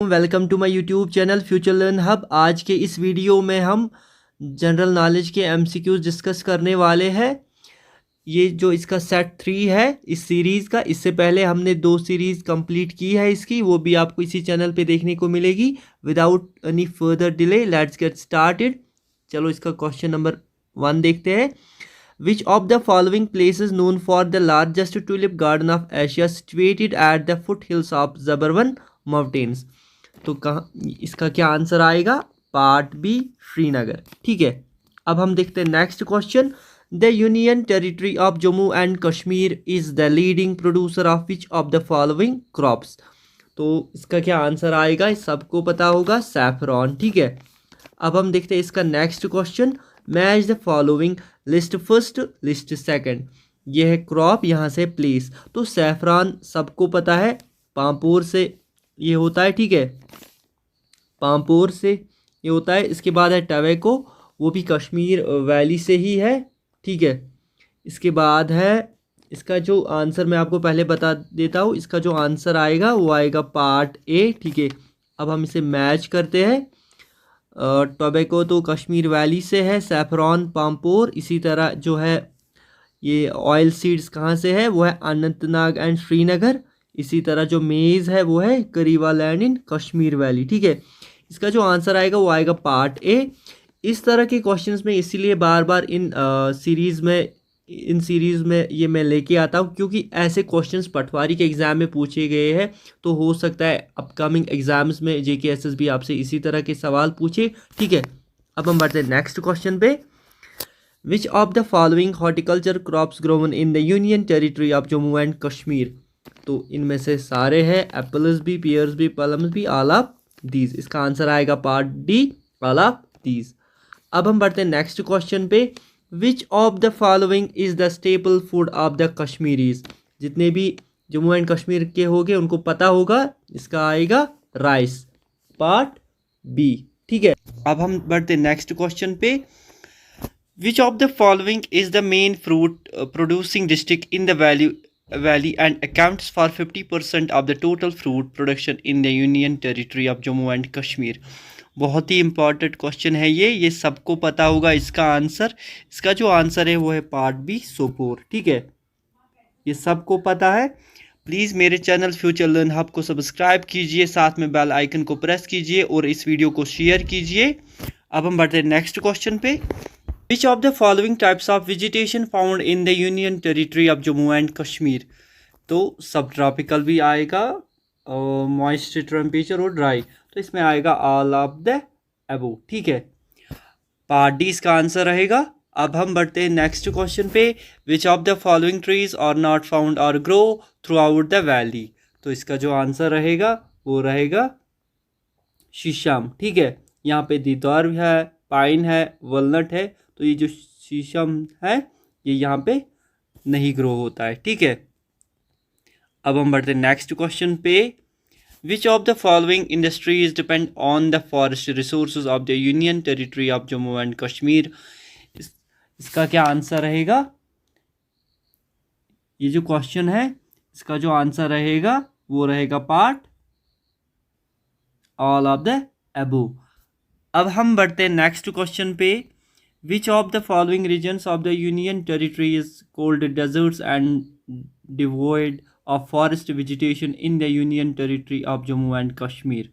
Welcome to my YouTube channel future learn hub. आज के इस वीडियो में हम जनरल नॉलेज के एमसीक्यूज डिस्कस करने वाले हैं। ये जो इसका सेट 3 है इस सीरीज़ का, इससे पहले हमने 2 सीरीज़ कंप्लीट की है इसकी, वो भी आपको इसी चैनल पे देखने को मिलेगी। Without any further delay let's get started. चलो इसका क्वेश्चन नंबर 1 देखते हैं। Which of the following places known for the largest tulip garden of Asia situated at the foot hills of Zabarwan mountains. तो कहाँ इसका क्या आंसर आएगा? Part B, Srinagar. ठीक है, अब हम देखते हैं next question. The union territory of Jammu and Kashmir is the leading producer of which of the following crops. तो इसका क्या आंसर आएगा? सबको पता होगा, सैफरॉन। ठीक है, अब हम देखते हैं इसका next question. Match the following, list first list second. ये है क्रॉप, यहाँ से प्लेस। तो सैफरॉन सबको पता है, पामपोर से ये होता है। ठीक है, पामपोर से ये होता है। इसके बाद है टवेको, वो भी कश्मीर वैली से ही है। ठीक है, इसके बाद है इसका जो आंसर मैं आपको पहले बता देता हूँ। इसका जो आंसर आएगा वो आएगा पार्ट ए। ठीक है, अब हम इसे मैच करते हैं। टोबैको तो कश्मीर वैली से है, सैफरॉन पामपोर। इसी तरह जो है ये ऑयल सीड्स कहाँ से है, वो है अनंतनाग एंड श्रीनगर। इसी तरह जो मेज़ है वो है करीवा लैंड इन कश्मीर वैली। ठीक है, इसका जो आंसर आएगा वो आएगा पार्ट ए। इस तरह के क्वेश्चंस में इसीलिए बार बार इन सीरीज़ में ये मैं लेके आता हूँ, क्योंकि ऐसे क्वेश्चंस पटवारी के एग्ज़ाम में पूछे गए हैं। तो हो सकता है अपकमिंग एग्जाम्स में जेके एसएसबी आपसे इसी तरह के सवाल पूछे। ठीक है, अब हम बढ़ते हैं नेक्स्ट क्वेश्चन पे। Which of the following horticulture crops grown in the union territory of Jammu and Kashmir. तो इनमें से सारे हैं, एप्पल्स भी, पियर्स भी, पलम्स भी, ऑल ऑफ दीज। इसका आंसर आएगा part D, all of these. अब हम बढ़ते हैं नेक्स्ट क्वेश्चन पे। Which of the following is the staple food of the Kashmiris. जितने भी जम्मू एंड कश्मीर के होंगे उनको पता होगा, इसका आएगा राइस, पार्ट बी। ठीक है, अब हम बढ़ते हैं नेक्स्ट क्वेश्चन पे। Which of the following is the main fruit producing district in the valley and accounts for 50% of the total fruit production in the union territory of Jammu and Kashmir। बहुत ही important question है ये सबको पता होगा इसका answer. इसका जो आंसर है वो है पार्ट बी, सोपोर। ठीक है, ये सबको पता है। प्लीज़ मेरे चैनल फ्यूचर लर्न हब को सब्सक्राइब कीजिए, साथ में बेल आइकन को प्रेस कीजिए और इस वीडियो को शेयर कीजिए। अब हम बढ़ते हैं नेक्स्ट क्वेश्चन पे। Which of the following types of vegetation found in the Union Territory of Jammu and Kashmir। तो सब ट्रॉपिकल भी आएगा, मॉइस्ट टेम्परेचर और ड्राई। तो इसमें आएगा ऑल ऑफ द अबव। ठीक है, पार्ट डी इसका आंसर रहेगा। अब हम बढ़ते हैं नेक्स्ट क्वेश्चन पे। Which of the following trees are not found or grow throughout the valley. तो इसका जो आंसर रहेगा वो रहेगा शीशम। ठीक है, यहाँ पे देवदार है, पाइन है, वलनट है। तो ये जो शीशम है ये यहाँ पे नहीं ग्रो होता है। ठीक है, अब हम बढ़ते हैं नेक्स्ट क्वेश्चन पे। Which of the following industries depend on the forest resources of the union territory of Jammu and Kashmir. इसका क्या आंसर रहेगा? ये जो क्वेश्चन है इसका जो आंसर रहेगा वो रहेगा part all of the above. अब हम बढ़ते हैं नेक्स्ट क्वेश्चन पे। Which of the following regions of the Union Territory is called deserts and devoid of forest vegetation in the Union Territory of Jammu and Kashmir।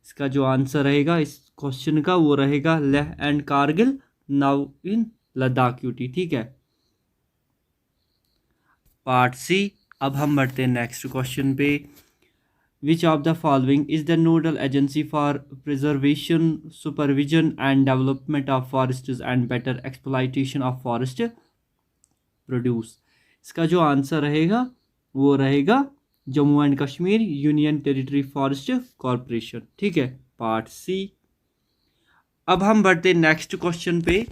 इसका जो answer रहेगा इस question का वो रहेगा Leh and Kargil, now in Ladakh UT. ठीक है, part सी। अब हम बढ़ते हैं नेक्स्ट क्वेश्चन पे। Which of the following is the nodal agency for preservation, supervision and development of forests and better exploitation of forest produce। इसका जो आंसर रहेगा वो रहेगा Jammu and Kashmir union territory forest corporation. ठीक है, पार्ट सी। अब हम बढ़ते हैं नेक्स्ट क्वेश्चन पे।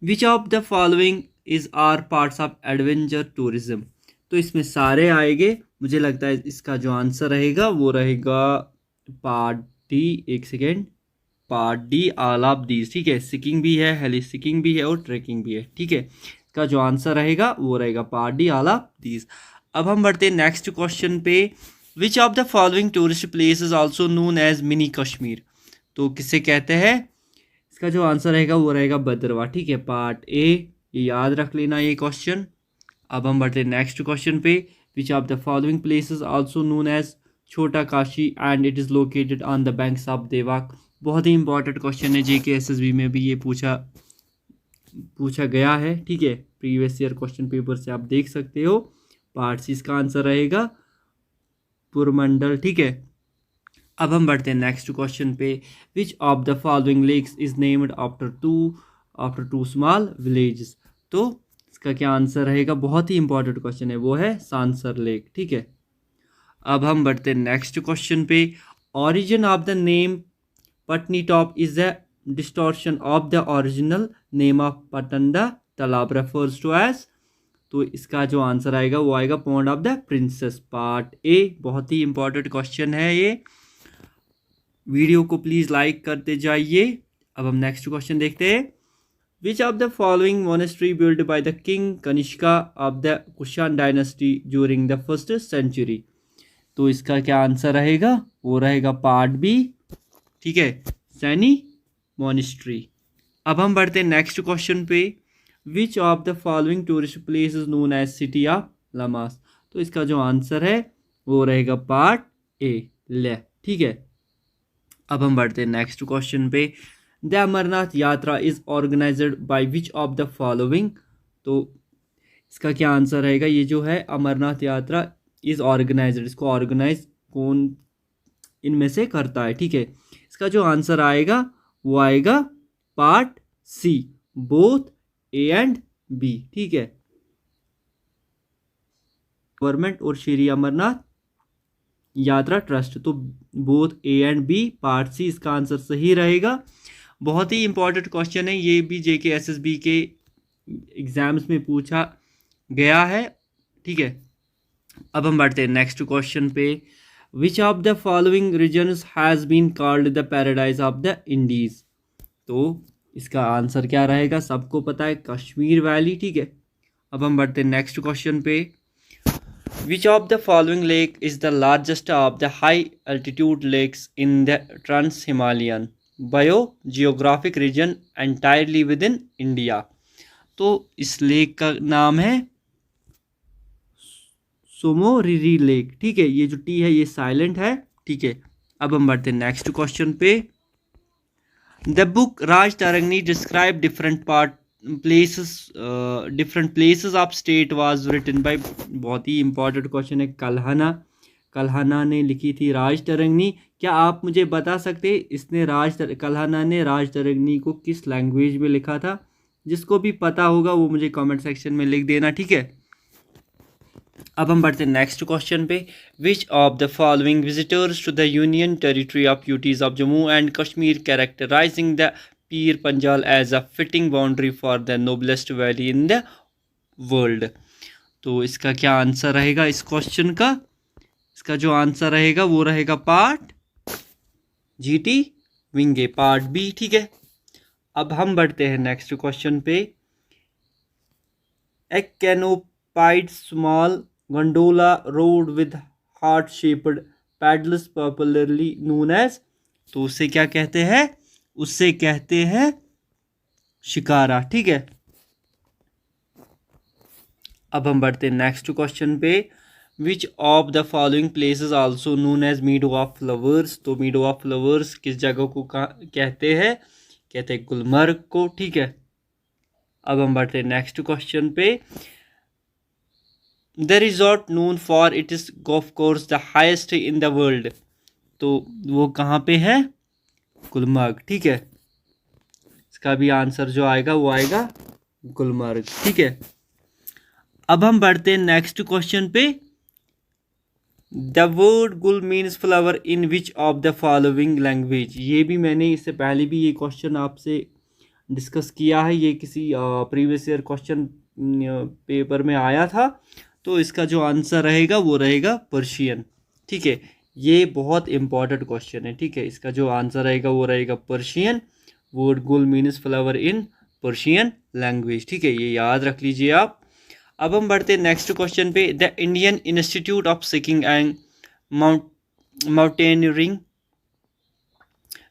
Which of the following is are parts of adventure tourism. तो इसमें सारे आएंगे। मुझे लगता है इसका जो आंसर रहेगा वो रहेगा पार्ट डी। एक second, part D, all of these. ठीक है, सिकिंग भी है, हेली सिकिंग भी है और ट्रैकिंग भी है। ठीक है, इसका जो आंसर रहेगा वो रहेगा part D, all of these. अब हम बढ़ते हैं नेक्स्ट क्वेश्चन पे। Which of the following tourist place is also known as mini Kashmir, तो किसे कहते हैं? इसका जो आंसर रहेगा वो रहेगा भद्रवाह। ठीक है, पार्ट ए, ये याद रख लेना ये क्वेश्चन। अब हम बढ़ते हैं नेक्स्ट क्वेश्चन पे। Which of the following places also known as Chhota Kashi and it is located on the banks of Devak. बहुत ही इंपॉर्टेंट क्वेश्चन है, JK SSB में भी ये पूछा गया है। ठीक है, प्रीवियस ईयर क्वेश्चन पेपर से आप देख सकते हो। पार्ट सी इसका आंसर रहेगा पुरमंडल। ठीक है, अब हम बढ़ते हैं नेक्स्ट क्वेश्चन पे। Which of the following lakes is named after two small villages, तो इसका क्या आंसर रहेगा? बहुत ही इंपॉर्टेंट क्वेश्चन है, वो है सांसर लेक। ठीक है, अब हम बढ़ते हैं नेक्स्ट क्वेश्चन पे। Origin of the name Patni Top is the distortion of the original name of Patanda Talab refers to as, तो इसका जो आंसर आएगा वो आएगा pond of the princess. Part A, बहुत ही इंपॉर्टेंट क्वेश्चन है ये। वीडियो को प्लीज़ लाइक करते जाइए। अब हम नेक्स्ट क्वेश्चन देखते हैं। Which of the following monastery build by the king Kanishka of the Kushan dynasty during the 1st century, तो इसका क्या आंसर रहेगा? वो रहेगा पार्ट बी। ठीक है, सैनी मोनेस्ट्री। अब हम बढ़ते हैं नेक्स्ट क्वेश्चन पे। Which of the following tourist place is known as city of lamas, तो इसका जो आंसर है वो रहेगा पार्ट ए, ले। ठीक है, अब हम बढ़ते हैं नेक्स्ट क्वेश्चन पे। The Amarnath Yatra is organised by which of the following, तो इसका क्या आंसर रहेगा? ये जो है अमरनाथ यात्रा इज ऑर्गेनाइज्ड, इसको ऑर्गेनाइज कौन इनमें से करता है? ठीक है, इसका जो आंसर आएगा वो आएगा part C, both A and B. ठीक है, गवर्नमेंट और श्री अमरनाथ यात्रा ट्रस्ट, तो both A and B, part C इसका आंसर सही रहेगा। बहुत ही इंपॉर्टेंट क्वेश्चन है, ये भी JK SSB के एग्जाम्स में पूछा गया है। ठीक है, अब हम बढ़ते हैं नेक्स्ट क्वेश्चन पे। Which of the following regions has been called the paradise of the Indies, तो इसका आंसर क्या रहेगा? सबको पता है, कश्मीर वैली। ठीक है, अब हम बढ़ते हैं नेक्स्ट क्वेश्चन पे। Which of the following lake is the largest of the high altitude lakes in the Trans-Himalayan biogeographic region entirely within India, तो इस लेक का नाम है सोमोरिरी लेक। ठीक है, ये जो टी है ये साइलेंट है। ठीक है, अब हम बढ़ते हैं नेक्स्ट क्वेश्चन पे। The book Rajatarangini describe different places of state was written by, बहुत ही इंपॉर्टेंट क्वेश्चन है। कल्हना ने लिखी थी राज तरंगनी। क्या आप मुझे बता सकते इसने कल्हना ने राज तरंगनी को किस लैंग्वेज में लिखा था? जिसको भी पता होगा वो मुझे कमेंट सेक्शन में लिख देना। ठीक है, अब हम बढ़ते हैं नेक्स्ट क्वेश्चन पे। Which of the following visitors to the union territory of UTs of Jammu and Kashmir characterizing the Pir Panjal as a fitting boundary for the noblest valley in the world, तो इसका क्या आंसर रहेगा इस क्वेश्चन का? इसका जो आंसर रहेगा वो रहेगा पार्ट GT विंगे, पार्ट बी। ठीक है, अब हम बढ़ते हैं नेक्स्ट क्वेश्चन पे। A canopied small gondola road with heart shaped paddles popularly known as, तो उसे क्या कहते हैं? उससे कहते हैं शिकारा। ठीक है, अब हम बढ़ते हैं नेक्स्ट क्वेश्चन पे। Which of the following places also known as meadow of flowers, तो मीडो ऑफ फ्लावर्स किस जगह को कहते हैं? कहते हैं गुलमर्ग को। ठीक है, अब हम बढ़ते हैं नेक्स्ट क्वेश्चन पे। The resort known for it is golf course the highest in the world, तो वो कहाँ पे है? गुलमर्ग। ठीक है, इसका भी आंसर जो आएगा वो आएगा गुलमर्ग। ठीक है, अब हम बढ़ते हैं नेक्स्ट क्वेश्चन पे। द वर्ड गुल means flower in which of the following language, ये भी मैंने इससे पहले भी ये क्वेश्चन आपसे डिस्कस किया है, ये किसी प्रीवियस ईयर क्वेश्चन पेपर में आया था, तो इसका जो आंसर रहेगा वो रहेगा पर्शियन। ठीक है, ये बहुत इंपॉर्टेंट क्वेश्चन है। ठीक है, इसका जो आंसर रहेगा वो रहेगा पर्शियन। वर्ड गुल means flower in Persian language. ठीक है, ये याद रख लीजिए आप। अब हम बढ़ते हैं नेक्स्ट क्वेश्चन पे। The Indian institute of singing and mountaineering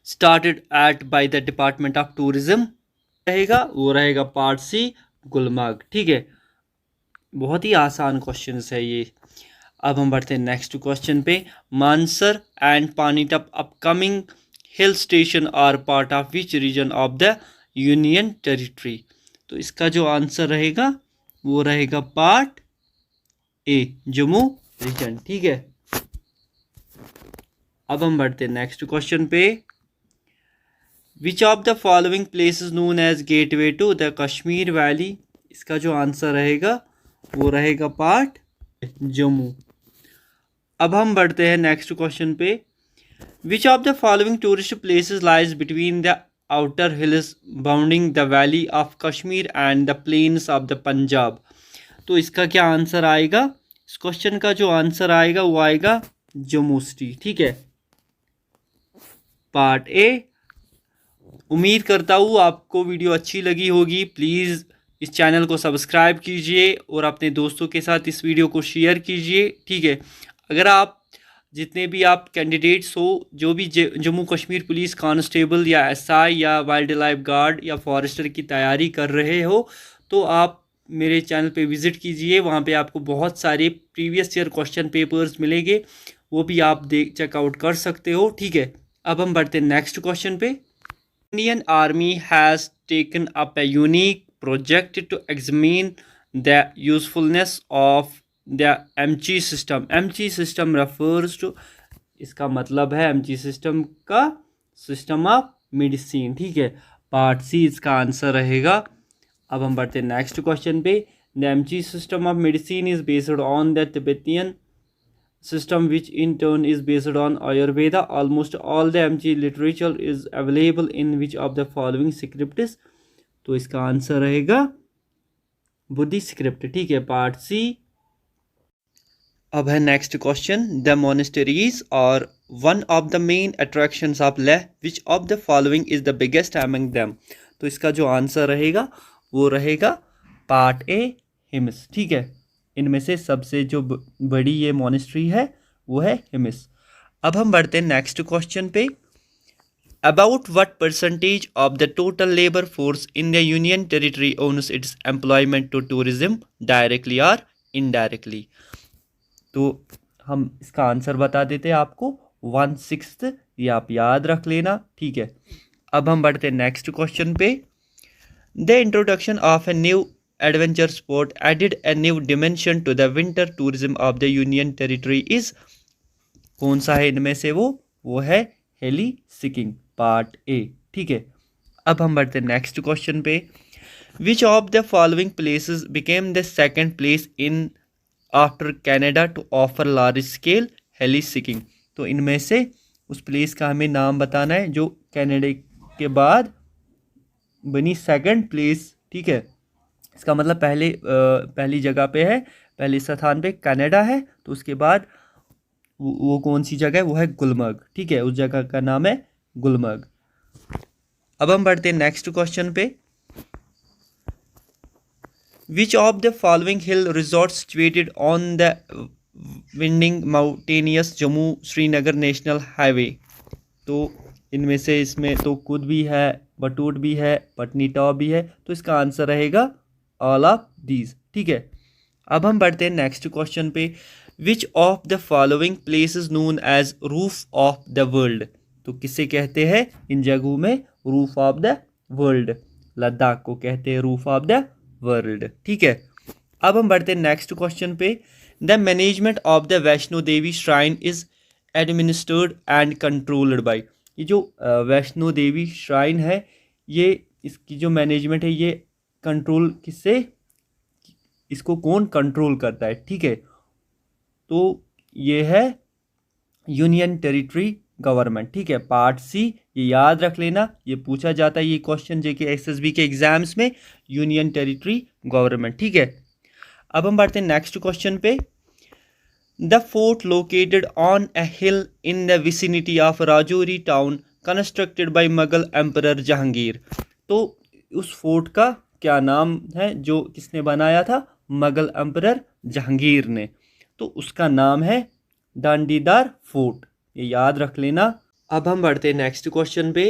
started at by the department of tourism रहेगा, वो रहेगा पार्ट सी गुलमर्ग। ठीक है, बहुत ही आसान क्वेश्चन है ये। अब हम बढ़ते हैं नेक्स्ट क्वेश्चन पे। Mansar and Patnitop upcoming hill station are part of which region of the union territory. तो इसका जो आंसर रहेगा वो रहेगा पार्ट ए, जम्मू रीजन। ठीक है, अब हम बढ़ते हैं नेक्स्ट क्वेश्चन पे। Which of the following places known as gateway to the Kashmir valley. इसका जो आंसर रहेगा वो रहेगा पार्ट जम्मू। अब हम बढ़ते हैं नेक्स्ट क्वेश्चन पे। Which of the following tourist places lies between the outer hills bounding the valley of Kashmir and the plains of the Punjab. तो इसका क्या आंसर आएगा? इस क्वेश्चन का जो आंसर आएगा वो आएगा जम्मू सिटी। ठीक है, पार्ट ए। उम्मीद करता हूँ आपको वीडियो अच्छी लगी होगी। प्लीज़ इस चैनल को सब्सक्राइब कीजिए और अपने दोस्तों के साथ इस वीडियो को शेयर कीजिए। ठीक है, अगर आप जितने भी आप कैंडिडेट्स हो, जो भी जम्मू कश्मीर पुलिस कांस्टेबल या एसआई या वाइल्ड लाइफ गार्ड या फॉरेस्टर की तैयारी कर रहे हो, तो आप मेरे चैनल पे विज़िट कीजिए। वहाँ पे आपको बहुत सारे प्रीवियस ईयर क्वेश्चन पेपर्स मिलेंगे, वो भी आप चेकआउट कर सकते हो। ठीक है, अब हम बढ़ते हैं नेक्स्ट क्वेश्चन पे। Indian Army has taken up a unique project to examine the usefulness of the MG system. MG system refers to, इसका मतलब है MG system का सिस्टम ऑफ मेडिसिन। ठीक है, पार्ट सी इसका आंसर रहेगा। अब हम बढ़ते हैं नेक्स्ट क्वेश्चन पे। The MG system of medicine is based on the Tibetan system, which in turn is based on Ayurveda. Almost all the MG literature is available in which of the following scripts। तो इसका answer रहेगा Buddhist script. ठीक है, part सी। अब है next question. The मोनेस्टरीज और one of the main attractions of Leh, which of the following is the biggest among them. तो इसका जो आंसर रहेगा वो रहेगा पार्ट ए, हिम्स। ठीक है, इनमें से सबसे जो बड़ी ये मोनेस्ट्री है वो है हिमिस। अब हम बढ़ते हैं नेक्स्ट क्वेश्चन पे। About what percentage of the total labour force in the union territory owns its employment to tourism directly और इनडायरेक्टली। तो हम इसका आंसर बता देते हैं आपको, 1/6। ये आप याद रख लेना। ठीक है, अब हम बढ़ते हैं नेक्स्ट क्वेश्चन पे। The introduction of a new adventure sport added a new dimension to the winter tourism of the union territory is। कौन सा है इनमें से? वो है हेली सिकिंग, पार्ट ए। ठीक है, अब हम बढ़ते हैं नेक्स्ट क्वेश्चन पे। Which of the following places became the second place in after Canada to offer large scale heli skiing. तो इनमें से उस प्लेस का हमें नाम बताना है जो कनाडा के बाद बनी सेकंड प्लेस। ठीक है, इसका मतलब पहली जगह पे है, पहले स्थान पे कनाडा है, तो उसके बाद वो कौन सी जगह है? वो है गुलमर्ग। ठीक है, उस जगह का नाम है गुलमर्ग। अब हम बढ़ते हैं नेक्स्ट क्वेश्चन पे। Which of the following hill resort situated on the winding mountainous Jammu Srinagar national highway. तो इनमें से इसमें तो कुद भी है, बटूट भी है, पटनी टॉप भी है, तो इसका आंसर रहेगा ऑल ऑफ दीज। ठीक है, अब हम बढ़ते हैं नेक्स्ट क्वेश्चन पे। Which of the following places known as roof of the world. तो किसे कहते हैं इन जगहों में roof of the world? Ladakh को कहते हैं रूफ ऑफ द वर्ल्ड। ठीक है, अब हम बढ़ते हैं नेक्स्ट क्वेश्चन पे। The management of the Vaishno Devi shrine is administered and controlled by. ये जो वैष्णो देवी श्राइन है, ये इसकी जो मैनेजमेंट है ये कंट्रोल किससे, इसको कौन कंट्रोल करता है? ठीक है, तो ये है यूनियन टेरिटरी गवर्नमेंट। ठीक है, पार्ट सी। ये याद रख लेना, ये पूछा जाता है ये क्वेश्चन जेके एसएसबी के एग्जाम्स में, यूनियन टेरिटरी गवर्नमेंट। ठीक है, अब हम बढ़ते हैं नेक्स्ट क्वेश्चन पे। The fort located on A hill in the vicinity of Rajouri town constructed by Mughal emperor Jahangir. तो उस फोर्ट का क्या नाम है जो किसने बनाया था? मुगल एम्परर जहांगीर ने। तो उसका नाम है डांडीदार फोर्ट, ये याद रख लेना। अब हम बढ़ते हैं नेक्स्ट क्वेश्चन पे।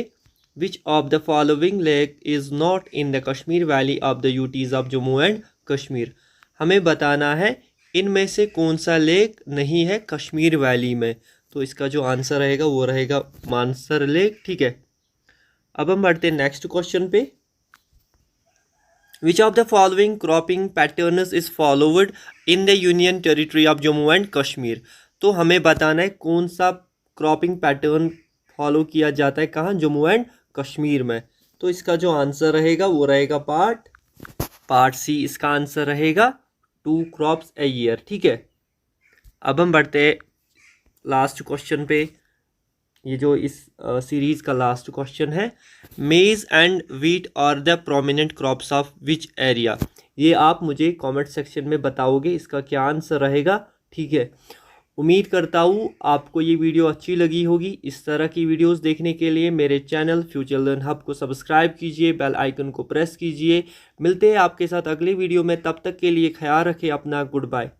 Which of the following lake is not in the Kashmir valley of the UTs of Jammu and Kashmir. हमें बताना है इनमें से कौन सा लेक नहीं है कश्मीर वैली में। तो इसका जो आंसर रहेगा वो रहेगा मानसर लेक, ठीक है। अब हम बढ़ते हैं नेक्स्ट क्वेश्चन पे। Which of the following cropping patterns is followed in the union territory of Jammu and Kashmir. तो हमें बताना है कौन सा क्रॉपिंग पैटर्न फॉलो किया जाता है कहाँ, जम्मू एंड कश्मीर में। तो इसका जो आंसर रहेगा वो रहेगा पार्ट सी, इसका आंसर रहेगा 2 क्रॉप्स ए ईयर, ठीक है। अब हम बढ़ते हैं लास्ट क्वेश्चन पे, ये जो इस सीरीज़ का लास्ट क्वेश्चन है। Maize and wheat are the prominent crops of which area. ये आप मुझे कमेंट सेक्शन में बताओगे इसका क्या आंसर रहेगा, ठीक है। उम्मीद करता हूँ आपको ये वीडियो अच्छी लगी होगी। इस तरह की वीडियोस देखने के लिए मेरे चैनल फ्यूचर लर्न हब को सब्सक्राइब कीजिए, बेल आइकन को प्रेस कीजिए। मिलते हैं आपके साथ अगले वीडियो में, तब तक के लिए ख्याल रखें अपना। Good bye.